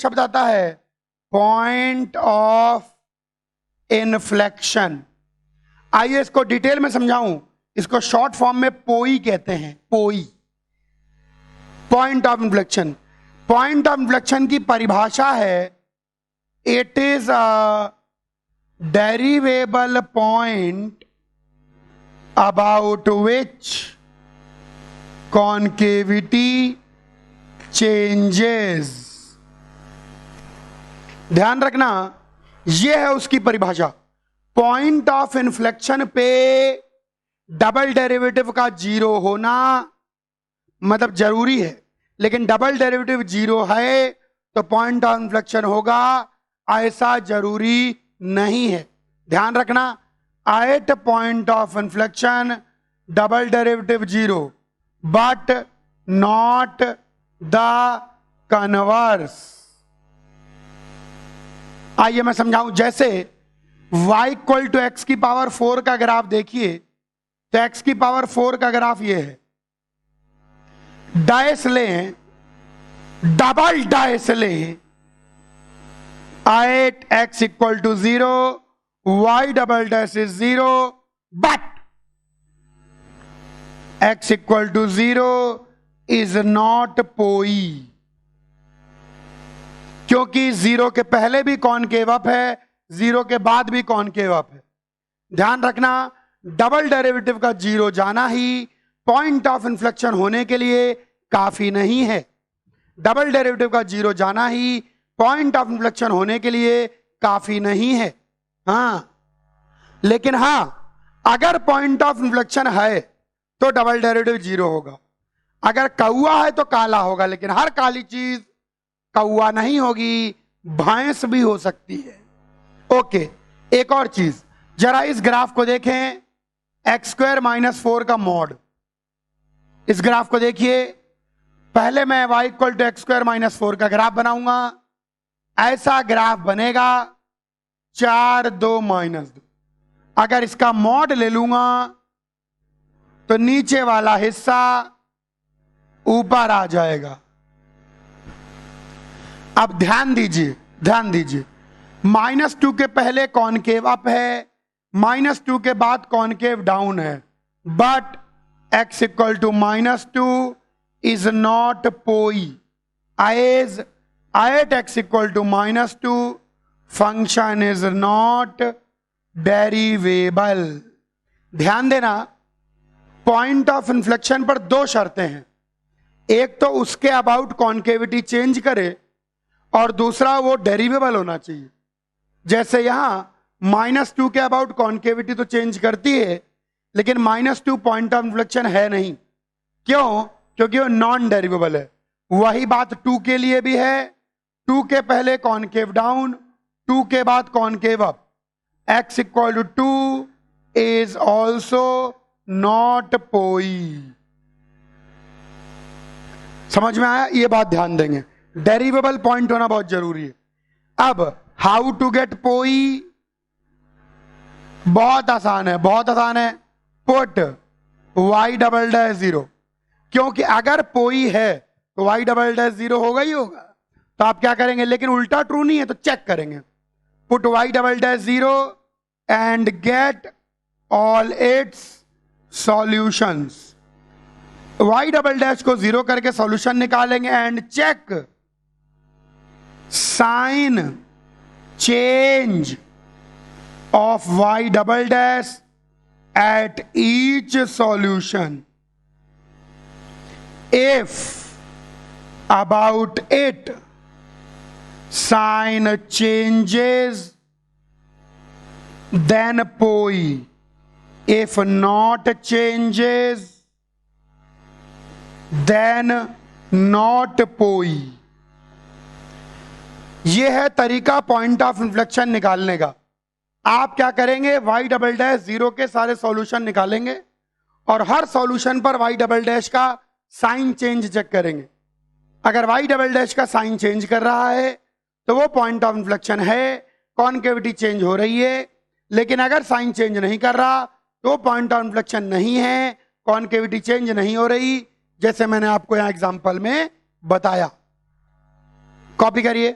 शब्द आता है पॉइंट ऑफ इन्फ्लेक्शन। आइए इसको डिटेल में समझाऊं। इसको शॉर्ट फॉर्म में पोई कहते हैं, POI, point of inflection. Point of inflection की परिभाषा है it is a derivable point about which concavity changes। ध्यान रखना, यह है उसकी परिभाषा। पॉइंट ऑफ इन्फ्लेक्शन पे डबल डेरिवेटिव का जीरो होना मतलब जरूरी है, लेकिन डबल डेरिवेटिव जीरो है तो पॉइंट ऑफ इन्फ्लेक्शन होगा, ऐसा जरूरी नहीं है। ध्यान रखना, at point of inflection double derivative zero but not the converse। आइए मैं समझाऊं। जैसे y इक्वल टू एक्स की पावर 4 का ग्राफ देखिए तो x की पावर 4 का ग्राफ ये है। डायस लें, डबल डायस लें, at x equal to 0 y double dash is 0 but x equal to 0 is not पोई, क्योंकि 0 के पहले भी कॉनकेव अप है, 0 के बाद भी कॉनकेव अप है। ध्यान रखना, डबल डेरिवेटिव का जीरो जाना ही पॉइंट ऑफ इन्फ्लेक्शन होने के लिए काफी नहीं है। डबल डेरिवेटिव का जीरो जाना ही पॉइंट ऑफ इन्फ्लेक्शन होने के लिए काफी नहीं है। हाँ, लेकिन हाँ, अगर पॉइंट ऑफ इन्फ्लेक्शन है तो डबल डेरिवेटिव जीरो होगा। अगर कौआ है तो काला होगा, लेकिन हर काली चीज कौआ नहीं होगी, भैंस भी हो सकती है। ओके, एक और चीज, जरा इस ग्राफ को देखें, एक्स स्क्वायर माइनस 4 का मॉड। इस ग्राफ को देखिए, पहले मैं y equal to x square minus 4 का ग्राफ बनाऊंगा। ऐसा ग्राफ बनेगा 4 2 माइनस 2। अगर इसका मॉड ले लूंगा तो नीचे वाला हिस्सा ऊपर आ जाएगा। अब ध्यान दीजिए, ध्यान दीजिए, -2 के पहले कॉनकेव अप है, -2 के बाद कॉनकेव डाउन है, but x equal to -2 is not POI as at x equal to -2 function is not derivable. ध्यान देना, पॉइंट ऑफ इन्फ्लेक्शन पर दो शर्तें हैं। एक तो उसके अबाउट कॉन्केविटी चेंज करे और दूसरा वो डेरिवेबल होना चाहिए। जैसे यहां -2 के अबाउट कॉन्केविटी तो चेंज करती है, लेकिन -2 पॉइंट ऑफ इन्फ्लेक्शन है नहीं। क्यों? क्योंकि वो नॉन डेरिवेबल है। वही बात 2 के लिए भी है। 2 के पहले कॉनकेव डाउन, 2 के बाद concave up. x equal to 2 is also not POI. समझ में आया? ये बात ध्यान देंगे, डेरिवेबल पॉइंट होना बहुत जरूरी है। अब हाउ टू गेट पोई, बहुत आसान है, बहुत आसान है। पुट y डबल डैश 0, क्योंकि अगर पोई है तो y डबल डैश 0 होगा ही होगा। तो आप क्या करेंगे, लेकिन उल्टा ट्रू नहीं है तो चेक करेंगे। Put y double dash 0 and get all its solutions. y double dash को 0 करके सॉल्यूशन निकालेंगे and check sign change of y double dash at each solution. If about it sign changes, then poi. If not changes, then not poi. यह है तरीका point of inflection निकालने का। आप क्या करेंगे, y डबल डैश 0 के सारे सॉल्यूशन निकालेंगे और हर सॉल्यूशन पर y डबल डैश का साइन चेंज चेक करेंगे। अगर y डबल डैश का साइन चेंज कर रहा है तो वो पॉइंट ऑफ इन्फ्लेक्शन है, कॉन्केविटी चेंज हो रही है। लेकिन अगर साइन चेंज नहीं कर रहा तो पॉइंट ऑफ इन्फ्लेक्शन नहीं है, कॉन्केविटी चेंज नहीं हो रही, जैसे मैंने आपको यहां एग्जांपल में बताया। कॉपी करिए।